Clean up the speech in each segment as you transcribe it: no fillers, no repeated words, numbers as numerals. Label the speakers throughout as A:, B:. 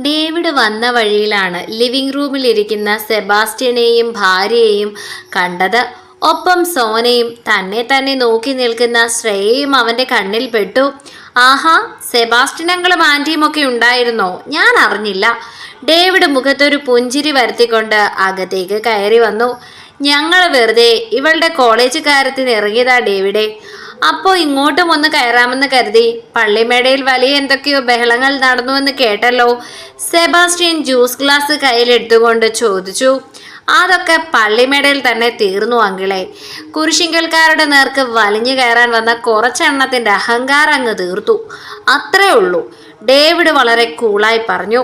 A: David വന്ന വഴിയിലാണ് living റൂമിലിരിക്കുന്ന സെബാസ്റ്റ്യനെയും ഭാര്യയെയും കണ്ടത്. ഒപ്പം സോനയും തന്നെ തന്നെ നോക്കി നിൽക്കുന്ന ശ്രേയയും അവന്റെ കണ്ണിൽ പെട്ടു. ആഹാ, സെബാസ്റ്റ്യൻ അങ്കിളും ആന്റിയും ഒക്കെ ഉണ്ടായിരുന്നോ? ഞാൻ അറിഞ്ഞില്ല. ഡേവിഡ് മുഖത്തൊരു പുഞ്ചിരി വരുത്തിക്കൊണ്ട് അകത്തേക്ക് കയറി വന്നു. ഞങ്ങൾ വെറുതെ ഇവളുടെ കോളേജ് കാര്യത്തിന് ഇറങ്ങിയതാ ഡേവിഡേ. അപ്പോൾ ഇങ്ങോട്ടും ഒന്ന് കയറാമെന്ന് കരുതി. പള്ളിമേടയിൽ വലിയ എന്തൊക്കെയോ ബഹളങ്ങൾ നടന്നുവെന്ന് കേട്ടല്ലോ. സെബാസ്റ്റ്യൻ ജ്യൂസ് ഗ്ലാസ് കയ്യിലെടുത്തുകൊണ്ട് ചോദിച്ചു. അതൊക്കെ പള്ളിമേടയിൽ തന്നെ തീർന്നു അങ്കിളെ. കുരിശിങ്കൽക്കാരുടെ നേർക്ക് വലിഞ്ഞു കയറാൻ വന്ന കുറച്ചെണ്ണത്തിന്റെ അഹങ്കാരം അങ്ങ് തീർത്തു, അത്രേ ഉള്ളൂ. ഡേവിഡ് വളരെ കൂളായി പറഞ്ഞു.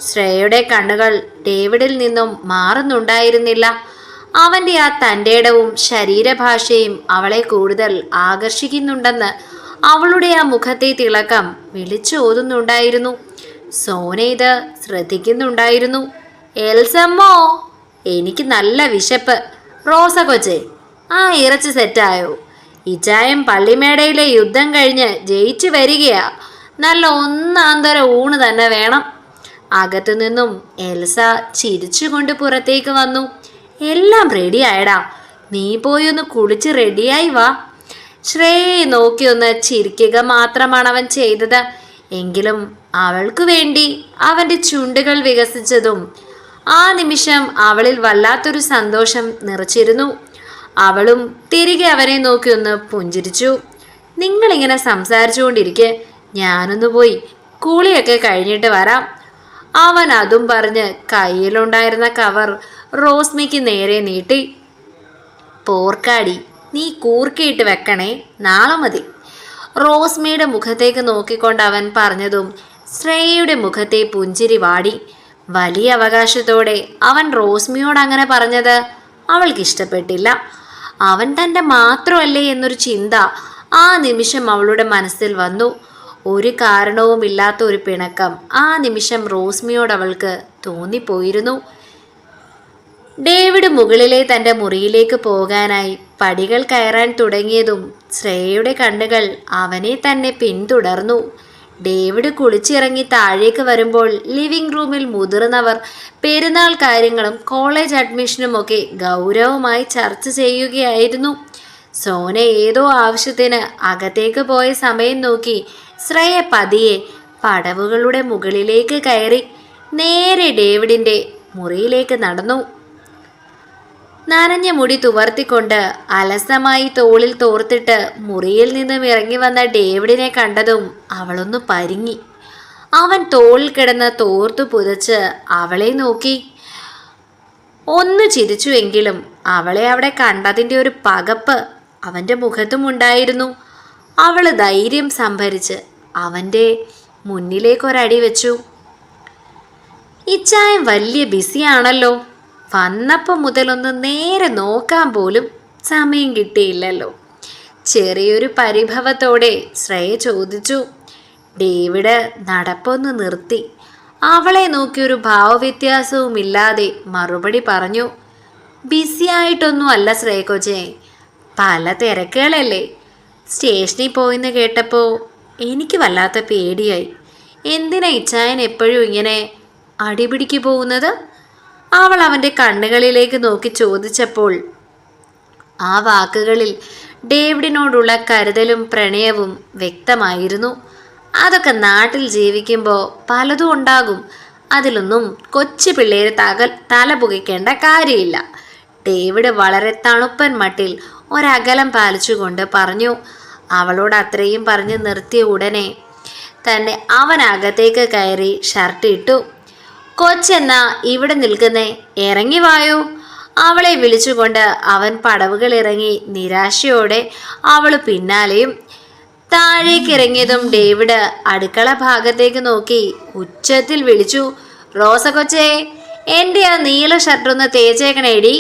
A: ശ്രേയയുടെ കണ്ണുകൾ ഡേവിഡിൽ നിന്നും മാറുന്നുണ്ടായിരുന്നില്ല. അവന്റെ ആ തൻ്റെടവും ശരീരഭാഷയും അവളെ കൂടുതൽ ആകർഷിക്കുന്നുണ്ടെന്ന് അവളുടെ ആ മുഖത്തെ തിളക്കം വിളിച്ചോതുന്നുണ്ടായിരുന്നു. സോന ഇത് ശ്രദ്ധിക്കുന്നുണ്ടായിരുന്നു. എൽസമ്മോ, എനിക്ക് നല്ല വിശപ്പ്. റോസ കൊച്ചേ, ആ ഇറച്ചി സെറ്റായോ? ഇച്ചായം പള്ളിമേടയിലെ യുദ്ധം കഴിഞ്ഞ് ജയിച്ചു വരികയാ. നല്ല ഒന്നാന്തര ഊണ് തന്നെ വേണം. അകത്തു നിന്നും എൽസ ചിരിച്ചുകൊണ്ട് പുറത്തേക്ക് വന്നു. എല്ലാം റെഡി ആയടാ, നീ പോയി ഒന്ന് കുളിച്ച് റെഡിയായി വാ. ശ്രേയയെ നോക്കി ഒന്ന് ചിരിക്കുക മാത്രമാണ് അവൻ ചെയ്തത്. എങ്കിലും അവൾക്കു വേണ്ടി അവന്റെ ചുണ്ടുകൾ വികസിച്ചതും ആ നിമിഷം അവളിൽ വല്ലാത്തൊരു സന്തോഷം നിറച്ചിരുന്നു. അവളും തിരികെ അവനെ നോക്കി ഒന്ന് പുഞ്ചിരിച്ചു. നിങ്ങളിങ്ങനെ സംസാരിച്ചുകൊണ്ടിരിക്കെ ഞാനൊന്ന് പോയി കുളിയൊക്കെ കഴിഞ്ഞിട്ട് വരാം. അവൻ അതും പറഞ്ഞ് കയ്യിലുണ്ടായിരുന്ന കവർ റോസ്മിക്ക് നേരെ നീട്ടി. പോർക്കാടി, നീ കൂർക്കയിട്ട് വെക്കണേ, നാളെ മതി. റോസ്മിയുടെ മുഖത്തേക്ക് നോക്കിക്കൊണ്ട് അവൻ പറഞ്ഞതും ശ്രേയയുടെ മുഖത്തെ പുഞ്ചിരി വാടി. വലിയ അവകാശത്തോടെ അവൻ റോസ്മിയോട് അങ്ങനെ പറഞ്ഞത് അവൾക്കിഷ്ടപ്പെട്ടില്ല. അവൻ തൻ്റെ മാത്രമല്ലേ എന്നൊരു ചിന്ത ആ നിമിഷം അവളുടെ മനസ്സിൽ വന്നു. ഒരു കാരണവുമില്ലാത്ത ഒരു പിണക്കം ആ നിമിഷം റോസ്മിയോട് അവൾക്ക് തോന്നിപ്പോയിരുന്നു. ഡേവിഡ് മുകളിലെ തൻ്റെ മുറിയിലേക്ക് പോകാനായി പടികൾ കയറാൻ തുടങ്ങിയതും ശ്രേയയുടെ കണ്ണുകൾ അവനെ തന്നെ പിന്തുടർന്നു. ഡേവിഡ് കുളിച്ചിറങ്ങി താഴേക്ക് വരുമ്പോൾ ലിവിംഗ് റൂമിൽ മുതിർന്നവർ പെരുന്നാൾ കാര്യങ്ങളും കോളേജ് അഡ്മിഷനുമൊക്കെ ഗൗരവമായി ചർച്ച ചെയ്യുകയായിരുന്നു. സോന ഏതോ ആവശ്യത്തിന് അകത്തേക്ക് പോയ സമയം നോക്കി ശ്രേയ പതിയെ പടവുകളുടെ മുകളിലേക്ക് കയറി നേരെ ഡേവിഡിൻ്റെ മുറിയിലേക്ക് നടന്നു. നനഞ്ഞ മുടി തുവർത്തിക്കൊണ്ട് അലസമായി തോളിൽ തോർത്തിട്ട് മുറിയിൽ നിന്നും ഇറങ്ങി വന്ന ഡേവിഡിനെ കണ്ടതും അവളൊന്ന് പരിങ്ങി. അവൻ തോളിൽ കിടന്ന് തോർത്തു പുതച്ച് അവളെ നോക്കി. ഒന്ന് ചിരിച്ചുവെങ്കിലും അവളെ അവിടെ കണ്ടതിൻ്റെ ഒരു പകപ്പ് അവൻ്റെ മുഖത്തും ഉണ്ടായിരുന്നു. അവൾ ധൈര്യം സംഭരിച്ച് അവൻ്റെ മുന്നിലേക്കൊരടി വെച്ചു. ഇച്ചായം വലിയ ബിസിയാണല്ലോ. വന്നപ്പോൾ മുതലൊന്ന് നേരെ നോക്കാൻ പോലും സമയം കിട്ടിയില്ലല്ലോ. ചെറിയൊരു പരിഭവത്തോടെ ശ്രേയ ചോദിച്ചു. ഡേവിഡ് നടപ്പൊന്ന് നിർത്തി അവളെ നോക്കിയൊരു ഭാവവ്യത്യാസവുമില്ലാതെ മറുപടി പറഞ്ഞു. ബിസിയായിട്ടൊന്നും അല്ല ശ്രേയ കൊച്ചേ, പല തിരക്കുകളല്ലേ. സ്റ്റേഷനിൽ പോയിന്ന് കേട്ടപ്പോൾ എനിക്ക് വല്ലാത്ത പേടിയായി. എന്തിനാ ഇച്ചായൻ എപ്പോഴും ഇങ്ങനെ അടിപിടിക്ക് പോകുന്നത്? അവൾ അവൻ്റെ കണ്ണുകളിലേക്ക് നോക്കി ചോദിച്ചപ്പോൾ ആ വാക്കുകളിൽ ഡേവിഡിനോടുള്ള കരുതലും പ്രണയവും വ്യക്തമായിരുന്നു. അതൊക്കെ നാട്ടിൽ ജീവിക്കുമ്പോൾ പലതും ഉണ്ടാകും. അതിലൊന്നും കൊച്ചു പിള്ളേര് തല പുകയ്ക്കേണ്ട കാര്യമില്ല. ഡേവിഡ് വളരെ തണുപ്പൻ മട്ടിൽ ഒരകലം പാലിച്ചുകൊണ്ട് പറഞ്ഞു. അവളോട് അത്രയും പറഞ്ഞ് നിർത്തിയ ഉടനെ തന്നെ അവൻ അകത്തേക്ക് കയറി ഷർട്ട് ഇട്ടു. കൊച്ചെന്നാ ഇവിടെ നിൽക്കുന്നേ, ഇറങ്ങി വായോ. അവളെ വിളിച്ചുകൊണ്ട് അവൻ പടവുകൾ ഇറങ്ങി നിരാശയോടെ അവൾ പിന്നാലെയും. താഴേക്കിറങ്ങിയതും ഡേവിഡ് അടുക്കള ഭാഗത്തേക്ക് നോക്കി ഉച്ചത്തിൽ വിളിച്ചു. റോസ കൊച്ചേ, എൻ്റെ ആ നീല ഷർട്ടൊന്ന് തേച്ചേക്കണേടി,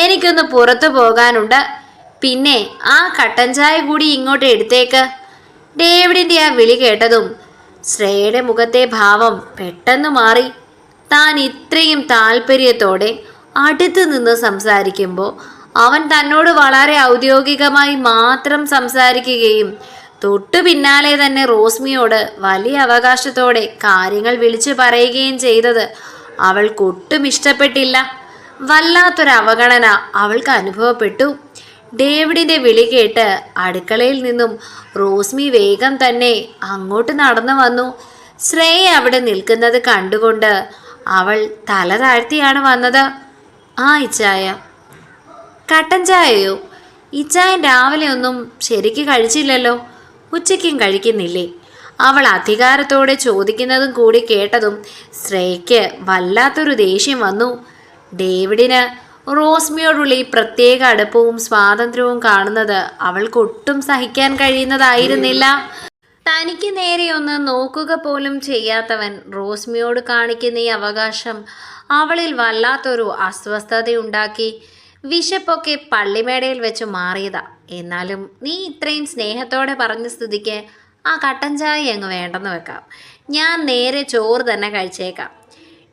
A: എനിക്കൊന്ന് പുറത്തു പോകാനുണ്ട്. പിന്നെ ആ കട്ടൻ ചായ കൂടി ഇങ്ങോട്ട് എടുത്തേക്ക്. ഡേവിഡിൻ്റെ ആ വിളി കേട്ടതും ശ്രേയയുടെ മുഖത്തെ ഭാവം പെട്ടെന്ന് മാറി. താൻ ഇത്രയും താല്പര്യത്തോടെ അടുത്ത് നിന്ന് സംസാരിക്കുമ്പോൾ അവൻ തന്നോട് വളരെ ഔദ്യോഗികമായി മാത്രം സംസാരിക്കുകയും തൊട്ടു പിന്നാലെ തന്നെ റോസ്മിയോട് വലിയ അവകാശത്തോടെ കാര്യങ്ങൾ വിളിച്ചു പറയുകയും ചെയ്തത് അവൾക്കൊട്ടും ഇഷ്ടപ്പെട്ടില്ല. വല്ലാത്തൊരു അവഗണന അവൾക്ക് അനുഭവപ്പെട്ടു. ഡേവിഡിന്റെ വിളി കേട്ട് അടുക്കളയിൽ നിന്നും റോസ്മി വേഗം തന്നെ അങ്ങോട്ട് നടന്നു വന്നു. ശ്രേയ അവിടെ നിൽക്കുന്നത് കണ്ടുകൊണ്ട് അവൾ തല താഴ്ത്തിയാണ് വന്നത്. ആ ഇച്ചായ. കട്ടൻ ചായയോ? ഇച്ചായൻ രാവിലെ ഒന്നും ശരിക്ക് കഴിച്ചില്ലല്ലോ, ഉച്ചയ്ക്കും കഴിക്കുന്നില്ലേ? അവൾ അധികാരത്തോടെ ചോദിക്കുന്നതും കൂടി കേട്ടതും ശ്രേയയ്ക്ക് വല്ലാത്തൊരു ദേഷ്യം വന്നു. ഡേവിഡിന് റോസ്മിയോടുള്ള ഈ പ്രത്യേക അടുപ്പവും സ്വാതന്ത്ര്യവും കാണുന്നത് അവൾക്കൊട്ടും സഹിക്കാൻ കഴിയുന്നതായിരുന്നില്ല. തനിക്ക് നേരെ ഒന്ന് നോക്കുക പോലും ചെയ്യാത്തവൻ റോസ്മിയോട് കാണിക്കുന്ന ഈ അവകാശം അവളിൽ വല്ലാത്തൊരു അസ്വസ്ഥതയുണ്ടാക്കി. വിശപ്പൊക്കെ പള്ളിമേടയിൽ വെച്ച് മാറിയതാ. എന്നാലും നീ ഇത്രയും സ്നേഹത്തോടെ പറഞ്ഞ സ്ഥിതിക്ക് ആ കട്ടൻ ചായ അങ്ങ് വേണ്ടെന്ന് വെക്കാം. ഞാൻ നേരെ ചോറ് തന്നെ കഴിച്ചേക്കാം.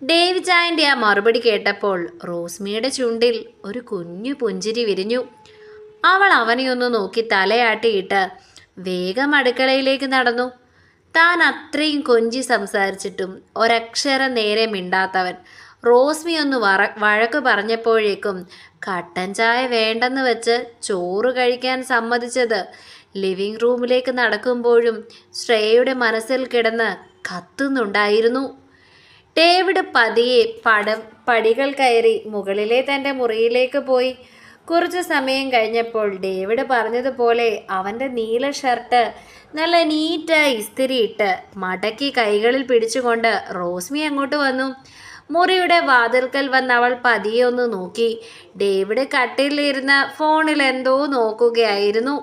A: ഡേവി ചായൻ്റെ ആ മറുപടി കേട്ടപ്പോൾ റോസ്മിയുടെ ചുണ്ടിൽ ഒരു കുഞ്ഞു പുഞ്ചിരി വിരിഞ്ഞു. അവൾ അവനെ ഒന്ന് നോക്കി തലയാട്ടിയിട്ട് വേഗം അടുക്കളയിലേക്ക് നടന്നു. താൻ അത്രയും കൊഞ്ചി സംസാരിച്ചിട്ടും ഒരക്ഷരം നേരെ മിണ്ടാത്തവൻ റോസ്മി ഒന്ന് വഴക്ക് പറഞ്ഞപ്പോഴേക്കും കട്ടൻ ചായ വേണ്ടെന്ന് വെച്ച് ചോറ് കഴിക്കാൻ സമ്മതിച്ചത് ലിവിംഗ് റൂമിലേക്ക് നടക്കുമ്പോഴും ശ്രേയയുടെ മനസ്സിൽ കിടന്ന് കത്തുന്നുണ്ടായിരുന്നു. ഡേവിഡ് പതിയെ പടികൾ കയറി മുകളിലെ തൻ്റെ മുറിയിലേക്ക് പോയി. കുറച്ച് സമയം കഴിഞ്ഞപ്പോൾ ഡേവിഡ് പറഞ്ഞതുപോലെ അവൻ്റെ നീല ഷർട്ട് നല്ല നീറ്റായി ഇസ്തിരിയിട്ട് മടക്കി കൈകളിൽ പിടിച്ചുകൊണ്ട് റോസ്മി അങ്ങോട്ട് വന്നു. മുറിയുടെ വാതിൽക്കൽ വന്ന് അവൾ പതിയെ ഒന്ന് നോക്കി. ഡേവിഡ് കട്ടിലിരുന്ന ഫോണിൽ എന്തോ നോക്കുകയായിരുന്നു.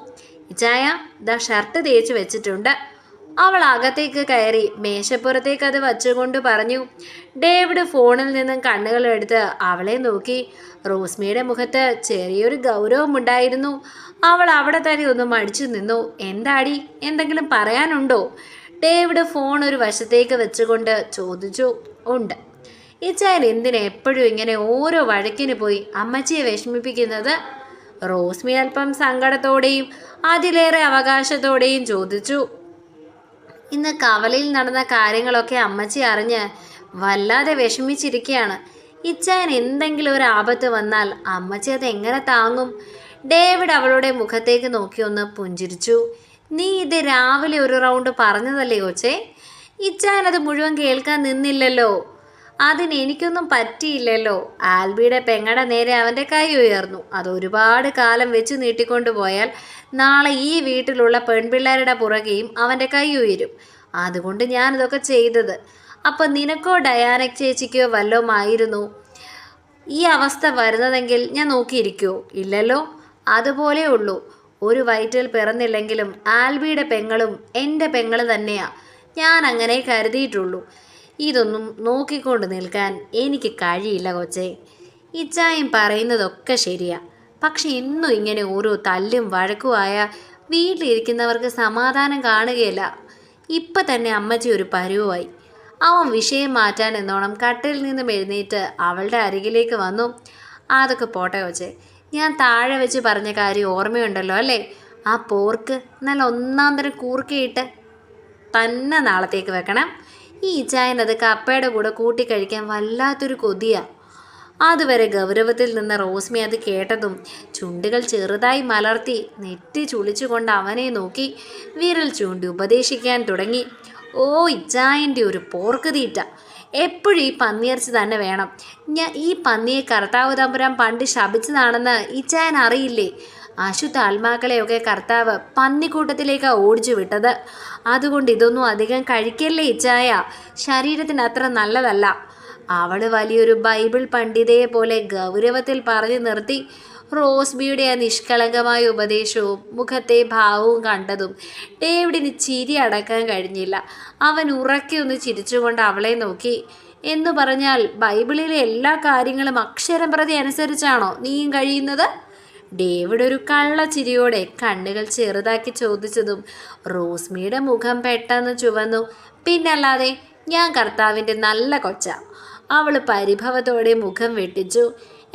A: ഇച്ചായ, ദാ ഷർട്ട് തേച്ച് വെച്ചിട്ടുണ്ട്. അവൾ അകത്തേക്ക് കയറി മേശപ്പുറത്തേക്ക് അത് വച്ചുകൊണ്ട് പറഞ്ഞു. ഡേവിഡ് ഫോണിൽ നിന്നും കണ്ണുകളെടുത്ത് അവളെ നോക്കി. റോസ്മിയുടെ മുഖത്ത് ചെറിയൊരു ഗൗരവമുണ്ടായിരുന്നു. അവൾ അവിടെ തന്നെ ഒന്ന് മടിച്ചു നിന്നു. എന്താടി, എന്തെങ്കിലും പറയാനുണ്ടോ? ഡേവിഡ് ഫോൺ ഒരു വശത്തേക്ക് വെച്ചുകൊണ്ട് ചോദിച്ചു. ഉണ്ട്. ഇച്ചായൻ എന്തിനാ എപ്പോഴും ഇങ്ങനെ ഓരോ വഴക്കിന് പോയി അമ്മച്ചിയെ വിഷമിപ്പിക്കുന്നത്? റോസ്മി അല്പം സങ്കടത്തോടെയും അതിലേറെ അവകാശത്തോടെയും ചോദിച്ചു. ഇന്ന് കവലയിൽ നടന്ന കാര്യങ്ങളൊക്കെ അമ്മച്ചി അറിഞ്ഞ് വല്ലാതെ വിഷമിച്ചിരിക്കുകയാണ്. ഇച്ചായൻ എന്തെങ്കിലും ഒരു ആപത്ത് വന്നാൽ അമ്മച്ചി അത് എങ്ങനെ താങ്ങും? ഡേവിഡ് അവളുടെ മുഖത്തേക്ക് നോക്കി ഒന്ന് പുഞ്ചിരിച്ചു. നീ ഇത് രാവിലെ ഒരു റൗണ്ട് പറഞ്ഞതല്ലേ കൊച്ചേ? ഇച്ചായൻ അത് മുഴുവൻ കേൾക്കാൻ നിന്നില്ലല്ലോ. അതിനെനിക്കൊന്നും പറ്റിയില്ലല്ലോ. ആൽബിയുടെ പെങ്ങടെ നേരെ അവൻ്റെ കൈ ഉയർന്നു. അത് ഒരുപാട് കാലം വെച്ച് നീട്ടിക്കൊണ്ടു പോയാൽ നാളെ ഈ വീട്ടിലുള്ള പെൺപിള്ളേരുടെ പുറകെയും അവൻ്റെ കൈ ഉയരും. അതുകൊണ്ട് ഞാനിതൊക്കെ ചെയ്തത്. അപ്പം നിനക്കോ ഡയാനക് ചേച്ചിക്കോ വല്ലതും ആയിരുന്നു ഈ അവസ്ഥ വരുന്നതെങ്കിൽ ഞാൻ നോക്കിയിരിക്കുമോ? ഇല്ലല്ലോ. അതുപോലെ ഉള്ളൂ. ഒരു വയറ്റിൽ പിറന്നില്ലെങ്കിലും ആൽബിയുടെ പെങ്ങളും എൻ്റെ പെങ്ങൾ തന്നെയാ. ഞാൻ അങ്ങനെ കരുതിയിട്ടുള്ളൂ. ഇതൊന്നും നോക്കിക്കൊണ്ട് നിൽക്കാൻ എനിക്ക് കഴിയില്ല കൊച്ചേ. ഇച്ചായും പറയുന്നതൊക്കെ ശരിയാ. പക്ഷെ എന്നും ഇങ്ങനെ ഓരോ തല്ലും വഴക്കുമായ വീട്ടിലിരിക്കുന്നവർക്ക് സമാധാനം കാണുകയില്ല. ഇപ്പം തന്നെ അമ്മച്ചി ഒരു പരുവമായി. അവൻ വിഷയം മാറ്റാൻ എന്നോണം കട്ടിൽ നിന്നും എഴുന്നേറ്റ് അവളുടെ അരികിലേക്ക് വന്നു. അതൊക്കെ പോട്ടെ കൊച്ചേ, ഞാൻ താഴെ വെച്ച് പറഞ്ഞ കാര്യം ഓർമ്മയുണ്ടല്ലോ അല്ലേ? ആ പോർക്ക് നല്ല ഒന്നാം തരം കൂർക്കയിട്ട് തന്നെ നാളത്തേക്ക് വെക്കണം. ഈ ഇച്ചായൻ അത് കപ്പയുടെ കൂടെ കൂട്ടിക്കഴിക്കാൻ വല്ലാത്തൊരു കൊതിയാണ്. അതുവരെ ഗൗരവത്തിൽ നിന്ന റോസ്മി അത് കേട്ടതും ചുണ്ടുകൾ ചെറുതായി മലർത്തി നെറ്റി ചുളിച്ചുകൊണ്ട് അവനെ നോക്കി വിരൽ ചൂണ്ടി ഉപദേശിക്കാൻ തുടങ്ങി. ഓ ഇച്ചായൻ്റെ ഒരു പോർക്ക് തീറ്റ! എപ്പോഴും ഈ പന്നിയിറച്ചി തന്നെ വേണം. ഈ പന്നിയെ കർത്താവ് തമ്പുരാൻ പണ്ട് ശപിച്ചതാണെന്ന് ഇച്ചായൻ അറിയില്ലേ? അശുദ്ധ ആത്മാക്കളെയൊക്കെ കർത്താവ് പന്നിക്കൂട്ടത്തിലേക്കാണ് ഓടിച്ചു വിട്ടത്. അതുകൊണ്ട് ഇതൊന്നും അധികം കഴിക്കല്ലേ ഇച്ചായ, ശരീരത്തിന് അത്ര നല്ലതല്ല. അവൾ വലിയൊരു ബൈബിൾ പണ്ഡിതയെ പോലെ ഗൗരവത്തിൽ പറഞ്ഞു നിർത്തി. റോസ്ബിയുടെ ആ നിഷ്കളങ്കമായ ഉപദേശവും മുഖത്തെ ഭാവവും കണ്ടതും ഡേവിഡിന് ചിരി അടക്കാൻ കഴിഞ്ഞില്ല. അവൻ ഉറക്കെ ഒന്ന് ചിരിച്ചുകൊണ്ട് അവളെ നോക്കി. എന്നു പറഞ്ഞാൽ ബൈബിളിലെ എല്ലാ കാര്യങ്ങളും അക്ഷരം പ്രതി അനുസരിച്ചാണോ നീയും കഴിയുന്നത്? ഡേവിഡ് ഒരു കള്ളച്ചിരിയോടെ കണ്ണുകൾ ചെറുതാക്കി ചോദിച്ചതും റോസ്മിയുടെ മുഖം പെട്ടെന്ന് ചുവന്നു. പിന്നല്ലാതെ, ഞാൻ കർത്താവിൻ്റെ നല്ല കൊച്ച. അവൾ പരിഭവത്തോടെ മുഖം വെട്ടിച്ചു.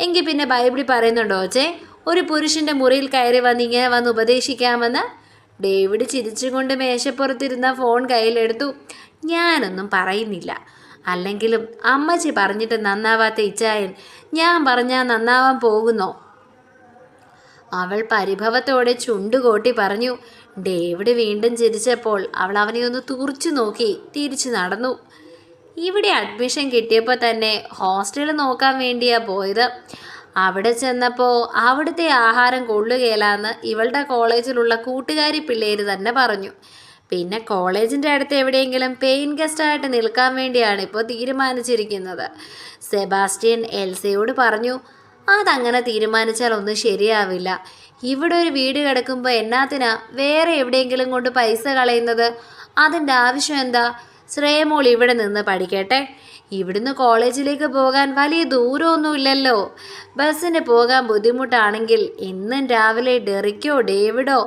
A: എങ്കിൽ പിന്നെ ബൈബിളിൽ പറയുന്നുണ്ടോ ചേ ഒരു പുരുഷൻ്റെ മുറിയിൽ കയറി വന്ന് ഇങ്ങനെ വന്ന് ഉപദേശിക്കാമെന്ന്? ഡേവിഡ് ചിരിച്ചുകൊണ്ട് മേശപ്പുറത്തിരുന്ന ഫോൺ കയ്യിലെടുത്തു. ഞാനൊന്നും പറയുന്നില്ല. അല്ലെങ്കിലും അമ്മച്ചി പറഞ്ഞിട്ട് നന്നാവാത്ത ഇച്ചായൻ ഞാൻ പറഞ്ഞാൽ നന്നാവാൻ പോകുന്നോ? അവൾ പരിഭവത്തോടെ ചുണ്ടുകോട്ടി പറഞ്ഞു. ഡേവിഡ് വീണ്ടും ചിരിച്ചപ്പോൾ അവൾ അവനെ ഒന്ന് തുറിച്ചു നോക്കി തിരിച്ചു നടന്നു. ഇവിടെ അഡ്മിഷൻ കിട്ടിയപ്പോൾ തന്നെ ഹോസ്റ്റൽ നോക്കാൻ വേണ്ടിയാ പോയത്. അവിടെ ചെന്നപ്പോൾ അവിടുത്തെ ആഹാരം കൊള്ളുകയില്ലാന്ന് ഇവളുടെ കോളേജിലുള്ള കൂട്ടുകാരി പിള്ളേര് തന്നെ പറഞ്ഞു. പിന്നെ കോളേജിൻ്റെ അടുത്ത് എവിടെയെങ്കിലും പെയിൻ ഗസ്റ്റായിട്ട് നിൽക്കാൻ വേണ്ടിയാണ് ഇപ്പോൾ തീരുമാനിച്ചിരിക്കുന്നത്. സെബാസ്റ്റ്യൻ എൽസയോട് പറഞ്ഞു. അതങ്ങനെ തീരുമാനിച്ചാൽ ഒന്നും ശരിയാവില്ല. ഇവിടെ ഒരു വീട് കിടക്കുമ്പോൾ എന്നാത്തിനാ വേറെ എവിടെയെങ്കിലും കൊണ്ട് പൈസ കളയുന്നത്? അതിൻ്റെ ആവശ്യം എന്താ? ശ്രേയമോൾ ഇവിടെ നിന്ന് പഠിക്കട്ടെ. ഇവിടുന്ന് കോളേജിലേക്ക് പോകാൻ വലിയ ദൂരമൊന്നുമില്ലല്ലോ. ബസ്സിന് പോകാൻ ബുദ്ധിമുട്ടാണെങ്കിൽ ഇന്നും രാവിലെ ഡെറിക്കോ ഡേവിഡോ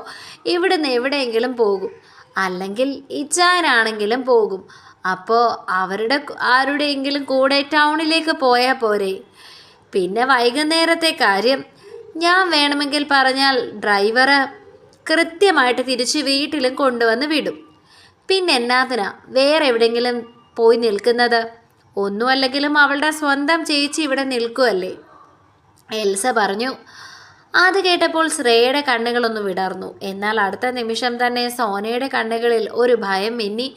A: ഇവിടുന്ന് എവിടെയെങ്കിലും പോകും. അല്ലെങ്കിൽ ഇച്ചായനാണെങ്കിലും പോകും. അപ്പോൾ അവരുടെ ആരുടെയെങ്കിലും കൂടെ ടൗണിലേക്ക് പോയാൽ പോരെ? പിന്നെ വൈകുന്നേരത്തെ കാര്യം ഞാൻ വേണമെങ്കിൽ പറഞ്ഞാൽ ഡ്രൈവറ് കൃത്യമായിട്ട് തിരിച്ച് വീട്ടിലും കൊണ്ടുവന്ന് വിടും. പിന്നെ എന്നാത്തിനാ വേറെ എവിടെയെങ്കിലും പോയി നിൽക്കുന്നത്? ഒന്നുമല്ലെങ്കിലും അവളുടെ സ്വന്തം ചേച്ചി ഇവിടെ നിൽക്കുമല്ലേ? എൽസ പറഞ്ഞു. അത് കേട്ടപ്പോൾ ശ്രേയയുടെ കണ്ണുകളൊന്ന് വിടർന്നു. എന്നാൽ അടുത്ത നിമിഷം തന്നെ സോനയുടെ കണ്ണുകളിൽ ഒരു ഭയം മിന്നി.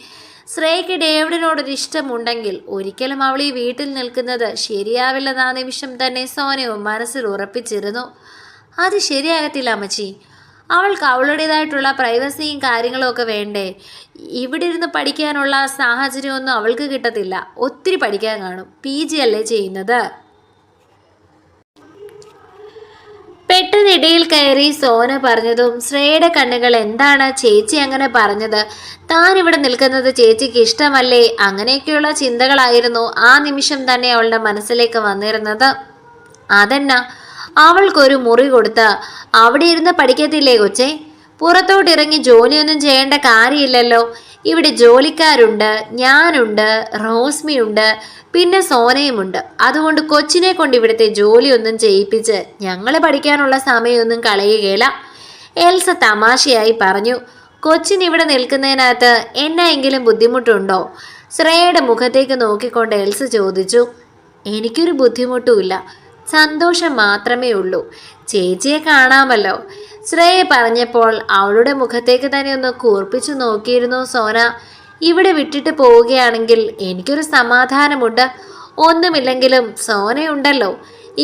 A: ശ്രേയയ്ക്ക് ഡേവിഡിനോടൊരു ഇഷ്ടമുണ്ടെങ്കിൽ ഒരിക്കലും അവൾ ഈ വീട്ടിൽ നിൽക്കുന്നത് ശരിയാവില്ലെന്ന് ആ നിമിഷം തന്നെ സോനയും മനസ്സിൽ ഉറപ്പിച്ചിരുന്നു. അത് ശരിയാകത്തില്ല അമ്മച്ചി. അവൾക്ക് അവളുടേതായിട്ടുള്ള പ്രൈവസിയും കാര്യങ്ങളും ഒക്കെ വേണ്ടേ? ഇവിടെ ഇരുന്ന് പഠിക്കാനുള്ള സാഹചര്യമൊന്നും അവൾക്ക് കിട്ടത്തില്ല. ഒത്തിരി പഠിക്കാൻ കാണും. PG അല്ലേ ചെയ്യുന്നത്. പെട്ടെന്നിടയിൽ കയറി സോന പറഞ്ഞതും ശ്രേയയുടെ കണ്ണുകൾ എന്താണ് ചേച്ചി അങ്ങനെ പറഞ്ഞത്? താൻ ഇവിടെ നിൽക്കുന്നത് ചേച്ചിക്ക് ഇഷ്ടമല്ലേ? അങ്ങനെയൊക്കെയുള്ള ചിന്തകളായിരുന്നു ആ നിമിഷം തന്നെ അവളുടെ മനസ്സിലേക്ക് വന്നിരുന്നത്. അതെന്നാ അവൾക്കൊരു മുറി കൊടുത്ത അവിടെ ഇരുന്ന് പഠിക്കത്തില്ലേ കൊച്ചേ? പുറത്തോട്ടിറങ്ങി ജോലിയൊന്നും ചെയ്യേണ്ട കാര്യമില്ലല്ലോ. ഇവിടെ ജോലിക്കാരുണ്ട്, ഞാനുണ്ട്, റോസ്മിയുണ്ട്, പിന്നെ സോനയുമുണ്ട്. അതുകൊണ്ട് കൊച്ചിനെ കൊണ്ട് ഇവിടുത്തെ ജോലിയൊന്നും ചെയ്യിപ്പിച്ച് ഞങ്ങൾ പഠിക്കാനുള്ള സമയമൊന്നും കളയുകയില്ല. എൽസ തമാശയായി പറഞ്ഞു. കൊച്ചിനിവിടെ നിൽക്കുന്നതിനകത്ത് എന്നായെങ്കിലും ബുദ്ധിമുട്ടുണ്ടോ? ശ്രേയയുടെ മുഖത്തേക്ക് നോക്കിക്കൊണ്ട് എൽസ ചോദിച്ചു. എനിക്കൊരു ബുദ്ധിമുട്ടുമില്ല, സന്തോഷം മാത്രമേ ഉള്ളൂ. ചേച്ചിയെ കാണാമല്ലോ. ശ്രേയ പറഞ്ഞപ്പോൾ അവളുടെ മുഖത്തേക്ക് തന്നെ ഒന്ന് കൂർപ്പിച്ചു നോക്കിയിരുന്നു സോന. ഇവിടെ വിട്ടിട്ട് പോവുകയാണെങ്കിൽ എനിക്കൊരു സമാധാനമുണ്ട്. ഒന്നുമില്ലെങ്കിലും സോനയുണ്ടല്ലോ.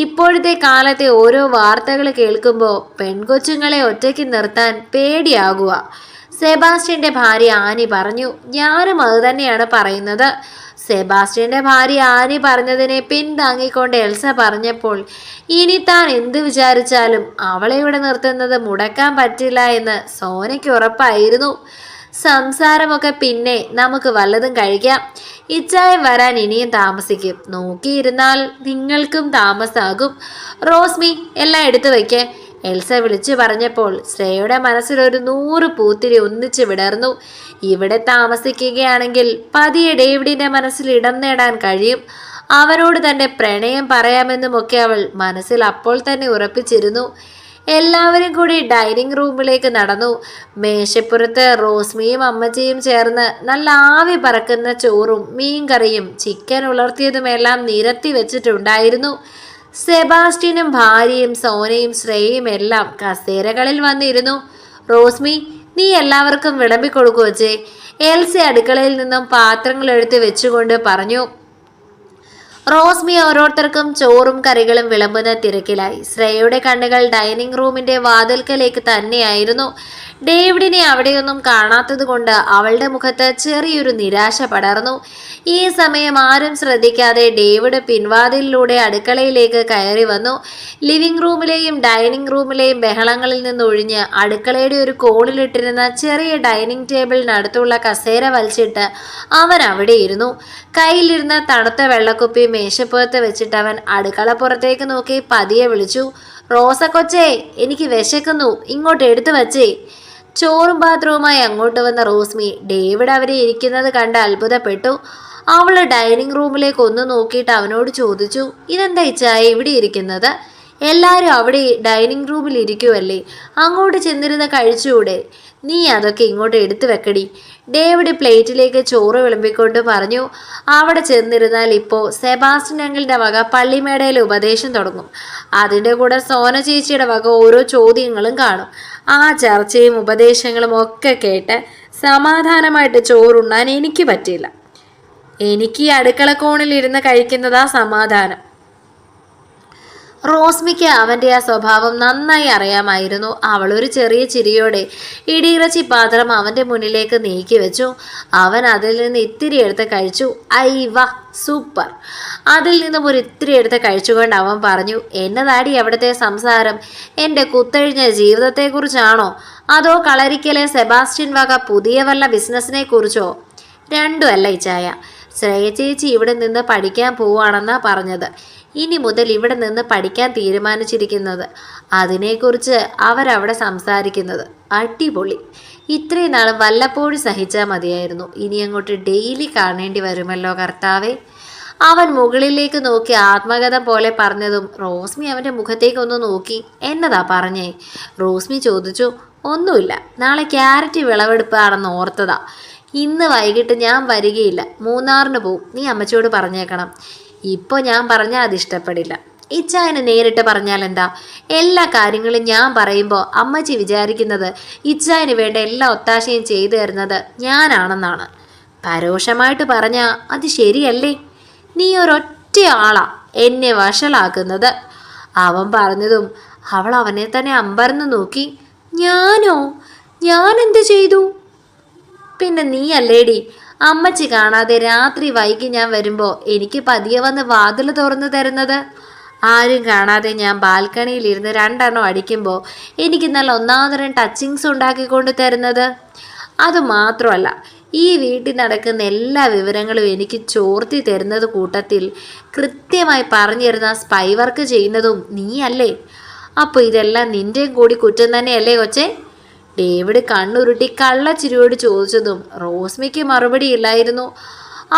A: ഇപ്പോഴത്തെ കാലത്തെ ഓരോ വാർത്തകൾ കേൾക്കുമ്പോൾ പെൺകൊച്ചുങ്ങളെ ഒറ്റയ്ക്ക് നിർത്താൻ പേടിയാകുക. സെബാസ്റ്റ്യന്റെ ഭാര്യ ആനി പറഞ്ഞു. ഞാനും അത് തന്നെയാണ് പറയുന്നത്. സെബാസ്റ്റ്യന്റെ ഭാര്യ ആനി പറഞ്ഞതിനെ പിന്താങ്ങിക്കൊണ്ട് എൽസ പറഞ്ഞപ്പോൾ ഇനി താൻ എന്ത് വിചാരിച്ചാലും അവളെ ഇവിടെ നിർത്തുന്നത് മുടക്കാൻ പറ്റില്ല എന്ന് സോനയ്ക്ക് ഉറപ്പായിരുന്നു. സംസാരമൊക്കെ പിന്നെ നമുക്ക് വല്ലതും കഴിക്കാം. ഇച്ചായം വരാൻ ഇനിയും താമസിക്കും. നോക്കിയിരുന്നാൽ നിങ്ങൾക്കും താമസാകും. റോസ്മി എല്ലാം എടുത്തു വയ്ക്കേ, എൽസ വിളിച്ചു പറഞ്ഞപ്പോൾ ശ്രേയയുടെ മനസ്സിലൊരു 100 പൂത്തിരി ഒന്നിച്ചു വിടർന്നു. ഇവിടെ താമസിക്കുകയാണെങ്കിൽ പതിയെ ഡേവിഡിന്റെ മനസ്സിൽ ഇടം നേടാൻ കഴിയും. അവനോട് തന്റെ പ്രണയം പറയാമെന്നുമൊക്കെ അവൾ മനസ്സിൽ അപ്പോൾ തന്നെ ഉറപ്പിച്ചിരുന്നു. എല്ലാവരും കൂടി ഡൈനിങ് റൂമിലേക്ക് നടന്നു. മേശപ്പുറത്ത് റോസ്മിയും അമ്മച്ചിയും ചേർന്ന് നല്ല ആവി പറക്കുന്ന ചോറും മീൻകറിയും ചിക്കൻ ഉലർത്തിയതുമെല്ലാം നിരത്തി വെച്ചിട്ടുണ്ടായിരുന്നു. സെബാസ്റ്റ്യനും ഭാര്യയും സോനയും ശ്രേയയും എല്ലാം കസേരകളിൽ വന്നിരുന്നു. റോസ്മി, നീ എല്ലാവർക്കും വിളമ്പിക്കൊടുക്കു വച്ചേ, എൽസി അടുക്കളയിൽ നിന്നും പാത്രങ്ങൾ എടുത്ത് വെച്ചുകൊണ്ട് പറഞ്ഞു. റോസ്മി ഓരോരുത്തർക്കും ചോറും കറികളും വിളമ്പുന്ന തിരക്കിലായി. ശ്രേയയുടെ കണ്ണുകൾ ഡൈനിങ് റൂമിന്റെ വാതിൽക്കലേക്ക് തന്നെയായിരുന്നു. ഡേവിഡിനെ അവിടെയൊന്നും കാണാത്തത് കൊണ്ട് അവളുടെ മുഖത്ത് ചെറിയൊരു നിരാശ പടർന്നു. ഈ സമയം ആരും ശ്രദ്ധിക്കാതെ ഡേവിഡ് പിൻവാതിലിലൂടെ അടുക്കളയിലേക്ക് കയറി വന്നു. ലിവിംഗ് റൂമിലെയും ഡൈനിങ് റൂമിലെയും ബഹളങ്ങളിൽ നിന്നൊഴിഞ്ഞ് അടുക്കളയുടെ ഒരു കോണിലിട്ടിരുന്ന ചെറിയ ഡൈനിങ് ടേബിളിനടുത്തുള്ള കസേര വലിച്ചിട്ട് അവൻ അവിടെ ഇരുന്നു. കയ്യിലിരുന്ന തണുത്ത വെള്ളക്കുപ്പി മേശപ്പുറത്ത് വെച്ചിട്ട് അവൻ അടുക്കള പുറത്തേക്ക് നോക്കി പതിയെ വിളിച്ചു. റോസ കൊച്ചേ, എനിക്ക് വിശക്കുന്നു, ഇങ്ങോട്ട് എടുത്തു വച്ചേ. ചോറും പാത്രവുമായി അങ്ങോട്ട് വന്ന റോസ്മി ഡേവിഡ് അവരെ ഇരിക്കുന്നത് കണ്ട് അത്ഭുതപ്പെട്ടു. അവള് ഡൈനിങ് റൂമിലേക്ക് ഒന്ന് നോക്കിയിട്ട് അവനോട് ചോദിച്ചു, ഇതെന്താ ഇച്ചായ ഇവിടെ ഇരിക്കുന്നത്? എല്ലാവരും അവിടെ ഡൈനിങ് റൂമിൽ ഇരിക്കുമല്ലേ, അങ്ങോട്ട് ചെന്നിരുന്ന് കഴിച്ചുകൂടെ? നീ അതൊക്കെ ഇങ്ങോട്ട് എടുത്തു വെക്കടി. ഡേവിഡ് പ്ലേറ്റിലേക്ക് ചോറ് വിളമ്പിക്കൊണ്ട് പറഞ്ഞു. അവിടെ ചെന്നിരുന്നാൽ ഇപ്പോൾ സെബാസ്റ്റ്യൻ അങ്കിളിൻ്റെ വക പള്ളിമേടയിൽ ഉപദേശം തുടങ്ങും. അതിൻ്റെ കൂടെ സോന ചേച്ചിയുടെ വക ഓരോ ചോദ്യങ്ങളും കാണും. ആ ചർച്ചയും ഉപദേശങ്ങളും ഒക്കെ കേട്ട് സമാധാനമായിട്ട് ചോറുണ്ണാൻ എനിക്ക് പറ്റില്ല. എനിക്ക് ഈ അടുക്കള കോണിലിരുന്ന് കഴിക്കുന്നതാ സമാധാനം. റോസ്മിക്ക് അവൻ്റെ ആ സ്വഭാവം നന്നായി അറിയാമായിരുന്നു. അവളൊരു ചെറിയ ചിരിയോടെ ഇടിയിറച്ചി പാത്രം അവൻ്റെ മുന്നിലേക്ക് നീക്കി വെച്ചു. അവൻ അതിൽ നിന്ന് ഇത്തിരി എടുത്ത് കഴിച്ചു. ഐ വാ, സൂപ്പർ. അതിൽ നിന്നും ഒരു ഇത്തിരി എടുത്ത് കഴിച്ചുകൊണ്ട് അവൻ പറഞ്ഞു, എന്നതാടി അവിടുത്തെ സംസാരം? എൻ്റെ കുത്തഴിഞ്ഞ ജീവിതത്തെക്കുറിച്ചാണോ അതോ കളരിക്കലെ സെബാസ്റ്റ്യൻ വക പുതിയ വല്ല ബിസിനസ്സിനെ കുറിച്ചോ? രണ്ടും അല്ല ഇച്ചായ. ശ്രേയ ചേച്ചി ഇവിടെ നിന്ന് പഠിക്കാൻ പോവുകയാണെന്നാ പറഞ്ഞത്. ഇനി മുതൽ ഇവിടെ നിന്ന് പഠിക്കാൻ തീരുമാനിച്ചിരിക്കുന്നത്. അതിനെക്കുറിച്ച് അവരവിടെ സംസാരിക്കുന്നത്. അടിപൊളി. ഇത്രയും നാൾ വല്ലപ്പോഴും സഹിച്ചാൽ മതിയായിരുന്നു. ഇനി അങ്ങോട്ട് ഡെയിലി കാണേണ്ടി വരുമല്ലോ കർത്താവേ. അവൻ മുകളിലേക്ക് നോക്കി ആത്മകഥ പോലെ പറഞ്ഞതും റോസ്മി അവൻ്റെ മുഖത്തേക്കൊന്ന് നോക്കി. എന്നതാ പറഞ്ഞേ? റോസ്മി ചോദിച്ചു. ഒന്നുമില്ല, നാളെ ക്യാരറ്റ് വിളവെടുപ്പാണെന്ന് ഓർത്തതാ. ഇന്ന് വൈകിട്ട് ഞാൻ വരികയില്ല, മൂന്നാറിന് പോവും. നീ അമ്മച്ചിയോട് പറഞ്ഞേക്കണം. ഇപ്പോൾ ഞാൻ പറഞ്ഞാൽ അതിഷ്ടപ്പെടില്ല. ഇച്ചായന് നേരിട്ട് പറഞ്ഞാൽ എന്താ? എല്ലാ കാര്യങ്ങളും ഞാൻ പറയുമ്പോൾ അമ്മച്ചി വിചാരിക്കുന്നത് ഇച്ചായന് വേണ്ട എല്ലാ ഒത്താശയും ചെയ്തു തരുന്നത് ഞാനാണെന്നാണ്. പരോക്ഷമായിട്ട് പറഞ്ഞാൽ അത് ശരിയല്ലേ? നീ ഒരൊറ്റ ആളാ എന്നെ വഷളാക്കുന്നത്. അവൻ പറഞ്ഞതും അവൾ അവനെ തന്നെ അമ്പരന്ന് നോക്കി. ഞാനോ? ഞാൻ എന്ത് ചെയ്തു? പിന്നെ നീ അല്ലേടി അമ്മച്ചി കാണാതെ രാത്രി വൈകി ഞാൻ വരുമ്പോൾ എനിക്ക് പതിയെ വന്ന് വാതിൽ തുറന്നു തരുന്നത്? ആരും കാണാതെ ഞാൻ ബാൽക്കണിയിലിരുന്ന് 2 എണ്ണം അടിക്കുമ്പോൾ എനിക്ക് നല്ല ഒന്നാന്തരം ടച്ചിങ്സ് ഉണ്ടാക്കിക്കൊണ്ട് തരുന്നത്? അതുമാത്രമല്ല, ഈ വീട്ടിൽ നടക്കുന്ന എല്ലാ വിവരങ്ങളും എനിക്ക് ചോർത്തി തരുന്നത് കൂട്ടത്തിൽ കൃത്യമായി പറഞ്ഞു തരുന്ന സ്പൈ വർക്ക് ചെയ്യുന്നതും നീ അല്ലേ? അപ്പോൾ ഇതെല്ലാം നിൻ്റെയും കൂടി കുറ്റം തന്നെയല്ലേ കൊച്ചേ? ഡേവിഡ് കണ്ണുരുട്ടി കള്ളച്ചിരിയോട് ചോദിച്ചതും റോസ്മിക്ക് മറുപടി ഇല്ലായിരുന്നു.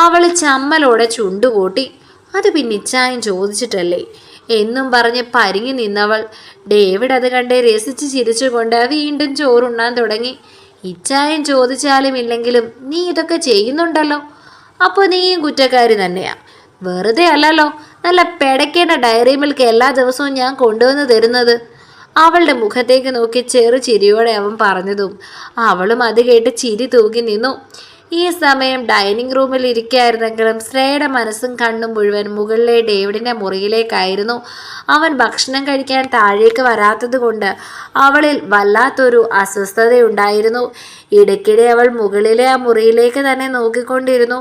A: അവൾ ചമ്മലോടെ ചുണ്ടുകൂട്ടി. അത് പിന്നെ ഇച്ചായൻ ചോദിച്ചിട്ടല്ലേ എന്നും പറഞ്ഞ് പരിങ്ങി നിന്നവൾ. ഡേവിഡ് അത് കണ്ട് രസിച്ച് ചിരിച്ചുകൊണ്ട് വീണ്ടും ചോറുണ്ണാൻ തുടങ്ങി. ഇച്ചായൻ ചോദിച്ചാലും ഇല്ലെങ്കിലും നീ ഇതൊക്കെ ചെയ്യുന്നുണ്ടല്ലോ, അപ്പോൾ നീയും കുറ്റക്കാരി തന്നെയാ. വെറുതെ അല്ലല്ലോ നല്ല പെടക്കേണ്ട ഡയറി മിൽക്ക് എല്ലാ ദിവസവും ഞാൻ കൊണ്ടുവന്ന് തരുന്നത്. അവളുടെ മുഖത്തേക്ക് നോക്കി ചെറു ചിരിയോടെ അവൻ പറഞ്ഞതും അവളും അത് കേട്ട് ചിരി തൂക്കി നിന്നു. ഈ സമയം ഡൈനിങ് റൂമിൽ ഇരിക്കായിരുന്നെങ്കിലും ശ്രേയയുടെ മനസ്സും കണ്ണും മുഴുവൻ മുകളിലെ ഡേവിഡിൻ്റെ മുറിയിലേക്കായിരുന്നു. അവൻ ഭക്ഷണം കഴിക്കാൻ താഴേക്ക് വരാത്തത് കൊണ്ട് അവളിൽ വല്ലാത്തൊരു അസ്വസ്ഥതയുണ്ടായിരുന്നു. ഇടയ്ക്കിടെ അവൾ മുകളിലെ ആ മുറിയിലേക്ക് തന്നെ നോക്കിക്കൊണ്ടിരുന്നു.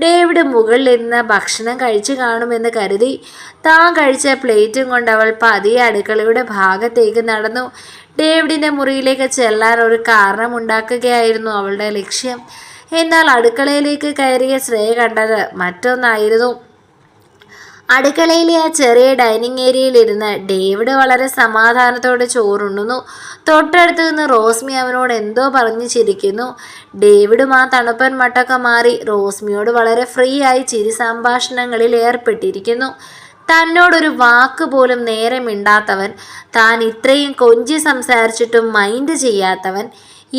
A: ഡേവിഡ് മുകളിലിരുന്ന് ഭക്ഷണം കഴിച്ചു കാണുമെന്ന് കരുതി. താൻ കഴിച്ച പ്ലേറ്റും കൊണ്ട് അവൾ പതിയെ അടുക്കളയുടെ ഭാഗത്തേക്ക് നടന്നു. ഡേവിഡിൻ്റെ മുറിയിലേക്ക് ചെല്ലാൻ ഒരു കാരണമുണ്ടാക്കുകയായിരുന്നു അവളുടെ ലക്ഷ്യം. എന്നാൽ അടുക്കളയിലേക്ക് കയറിയ ശ്രേയ കണ്ടത് മറ്റൊന്നായിരുന്നു. അടുക്കളയിലെ ആ ചെറിയ ഡൈനിങ് ഏരിയയിലിരുന്ന് ഡേവിഡ് വളരെ സമാധാനത്തോടെ ചോറുണ്ണുന്നു. തൊട്ടടുത്ത് നിന്ന് റോസ്മി അവനോട് എന്തോ പറഞ്ഞു ചിരിക്കുന്നു. ഡേവിഡും ആ തണുപ്പൻ മട്ടൊക്കെ മാറി റോസ്മിയോട് വളരെ ഫ്രീ ആയി ചിരി സംഭാഷണങ്ങളിൽ ഏർപ്പെട്ടിരിക്കുന്നു. തന്നോടൊരു വാക്ക് പോലും നേരെ മിണ്ടാത്തവൻ, താൻ ഇത്രയും കൊഞ്ചി സംസാരിച്ചിട്ടും മൈൻഡ് ചെയ്യാത്തവൻ,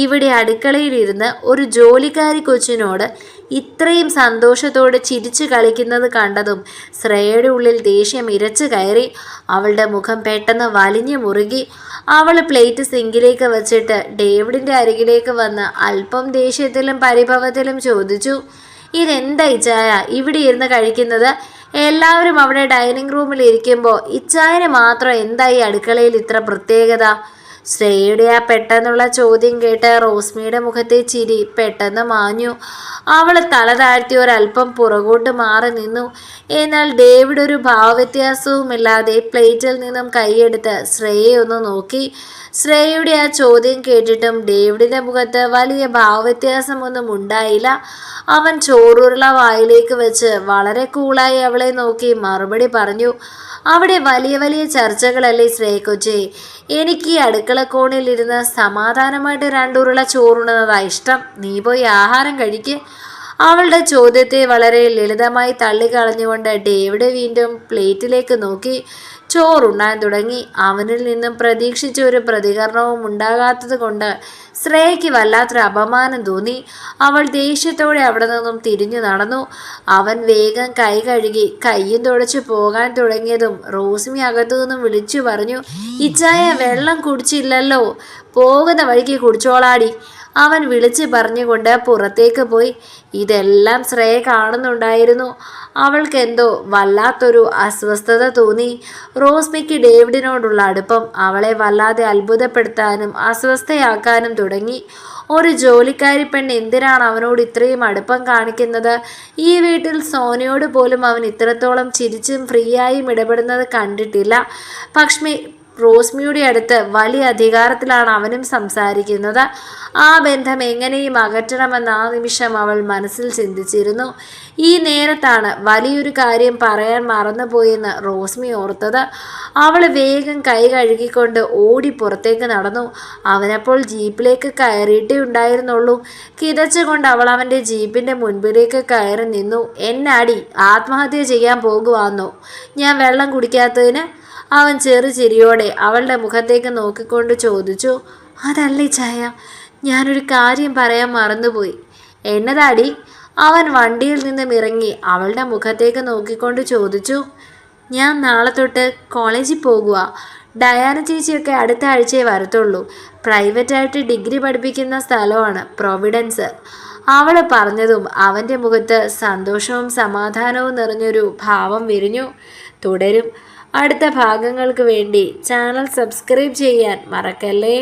A: ഇവിടെ അടുക്കളയിലിരുന്ന് ഒരു ജോലിക്കാരി കൊച്ചിനോട് ഇത്രയും സന്തോഷത്തോടെ ചിരിച്ചു കളിക്കുന്നത് കണ്ടതും ശ്രേയയുടെ ഉള്ളിൽ ദേഷ്യം ഇരച്ചു കയറി. അവളുടെ മുഖം പെട്ടെന്ന് വലിഞ്ഞു മുറുകി. അവൾ പ്ലേറ്റ് സിങ്കിലേക്ക് വച്ചിട്ട് ഡേവിഡിൻ്റെ അരികിലേക്ക് വന്ന് അല്പം ദേഷ്യത്തിലും പരിഭവത്തിലും ചോദിച്ചു, ഇതെന്താ ഇച്ചായ ഇവിടെ ഇരുന്ന് കഴിക്കുന്നത്? എല്ലാവരും അവിടെ ഡൈനിങ് റൂമിൽ ഇരിക്കുമ്പോൾ ഇച്ചായന് മാത്രം എന്തായി അടുക്കളയിൽ ഇത്ര പ്രത്യേകത? ശ്രേയയുടെ ആ പെട്ടെന്നുള്ള ചോദ്യം കേട്ട് റോസ്മിയുടെ മുഖത്തെ ചിരി പെട്ടെന്ന് മാഞ്ഞു. അവൾ തല താഴ്ത്തി ഒരല്പം പുറകോട്ട് മാറി നിന്നു. എന്നാൽ ഡേവിഡ് ഒരു ഭാവവ്യത്യാസവുമില്ലാതെ പ്ലേറ്റിൽ നിന്നും കൈയെടുത്ത് ശ്രേയയെ ഒന്ന് നോക്കി. ശ്രേയയുടെ ആ ചോദ്യം കേട്ടിട്ടും ഡേവിഡിൻ്റെ മുഖത്ത് വലിയ ഭാവവ്യത്യാസമൊന്നും ഉണ്ടായില്ല. അവൻ ചോറുരുള വായിലേക്ക് വെച്ച് വളരെ കൂളായി അവളെ നോക്കി മറുപടി പറഞ്ഞു, അവിടെ വലിയ വലിയ ചർച്ചകളല്ലേ ശ്രേയക്കൊച്ചേ? എനിക്ക് ഈ അടുക്കളക്കോണിലിരുന്ന് സമാധാനമായിട്ട് 2 ഉരുള ചോറുണ്ണുന്നതാ ഇഷ്ടം. നീ പോയി ആഹാരം കഴിക്ക്. അവളുടെ ചോദ്യത്തെ വളരെ ലളിതമായി തള്ളിക്കളഞ്ഞുകൊണ്ട് ഡേവിഡ് വീണ്ടും പ്ലേറ്റിലേക്ക് നോക്കി. ചോറുണ്ണാൻ തുടങ്ങി. അവനിൽ നിന്നും പ്രതീക്ഷിച്ച ഒരു പ്രതികരണവും ഉണ്ടാകാത്തത് കൊണ്ട് ശ്രേയയ്ക്ക് വല്ലാത്തൊരു അപമാനം തോന്നി. അവൾ ദേഷ്യത്തോടെ അവിടെ നിന്നും തിരിഞ്ഞു നടന്നു. അവൻ വേഗം കൈ കഴുകി കയ്യും തുടച്ചു പോകാൻ തുടങ്ങിയതും റോസ്മി അകത്തു നിന്നും വിളിച്ചു പറഞ്ഞു, ഇച്ചായ വെള്ളം കുടിച്ചില്ലല്ലോ, പോകുന്ന വഴിക്ക് കുടിച്ചോളാടി. അവൻ വിളിച്ച് പറഞ്ഞുകൊണ്ട് പുറത്തേക്ക് പോയി. ഇതെല്ലാം ശ്രേയ കാണുന്നുണ്ടായിരുന്നു. അവൾക്കെന്തോ വല്ലാത്തൊരു അസ്വസ്ഥത തോന്നി. റോസ്മിക്ക് ഡേവിഡിനോടുള്ള അടുപ്പം അവളെ വല്ലാതെ അത്ഭുതപ്പെടുത്താനും അസ്വസ്ഥയാക്കാനും തുടങ്ങി. ഒരു ജോലിക്കാരി പെണ്ണ് എന്തിനാണ് അവനോട് ഇത്രയും അടുപ്പം കാണിക്കുന്നത്? ഈ വീട്ടിൽ സോനയോട് പോലും അവൻ ഇത്രത്തോളം ചിരിച്ചും ഫ്രീയായും ഇടപെടുന്നത് കണ്ടിട്ടില്ല. പക്ഷേ റോസ്മിയുടെ അടുത്ത് വലിയ അധികാരത്തിലാണ് അവനും സംസാരിക്കുന്നത്. ആ ബന്ധം എങ്ങനെയും അകറ്റണമെന്ന് ആ നിമിഷം അവൾ മനസ്സിൽ ചിന്തിച്ചിരുന്നു. ഈ നേരത്താണ് വലിയൊരു കാര്യം പറയാൻ മറന്നുപോയെന്ന് റോസ്മി ഓർത്തത്. അവൾ വേഗം കൈ കഴുകിക്കൊണ്ട് ഓടി പുറത്തേക്ക് നടന്നു. അവനപ്പോൾ ജീപ്പിലേക്ക് കയറിയിട്ടേ ഉണ്ടായിരുന്നുള്ളൂ. കിതച്ചുകൊണ്ട് അവൾ അവൻ്റെ ജീപ്പിൻ്റെ മുൻപിലേക്ക് കയറി നിന്നു. എന്നാടി, ആത്മഹത്യ ചെയ്യാൻ പോകുവാന്നോ ഞാൻ വെള്ളം കുടിക്കാത്തതിന്? അവൻ ചെറുചിരിയോടെ അവളുടെ മുഖത്തേക്ക് നോക്കിക്കൊണ്ട് ചോദിച്ചു. അതല്ലേ ചായ, ഞാനൊരു കാര്യം പറയാൻ മറന്നുപോയി. എന്നതാടി? അവൻ വണ്ടിയിൽ നിന്നും ഇറങ്ങി അവളുടെ മുഖത്തേക്ക് നോക്കിക്കൊണ്ട് ചോദിച്ചു. ഞാൻ നാളെ തൊട്ട് കോളേജിൽ പോകുക. ഡയാന ചേച്ചിയൊക്കെ അടുത്ത ആഴ്ചയെ വരത്തുള്ളൂ. പ്രൈവറ്റായിട്ട് ഡിഗ്രി പഠിപ്പിക്കുന്ന സ്ഥലമാണ് പ്രൊവിഡൻസ്. അവൾ പറഞ്ഞതും അവൻ്റെ മുഖത്ത് സന്തോഷവും സമാധാനവും നിറഞ്ഞൊരു ഭാവം വിരിഞ്ഞു. തുടരും. അടുത്ത ഭാഗങ്ങൾക്ക് വേണ്ടി ചാനൽ സബ്സ്ക്രൈബ് ചെയ്യാൻ മറക്കല്ലേ.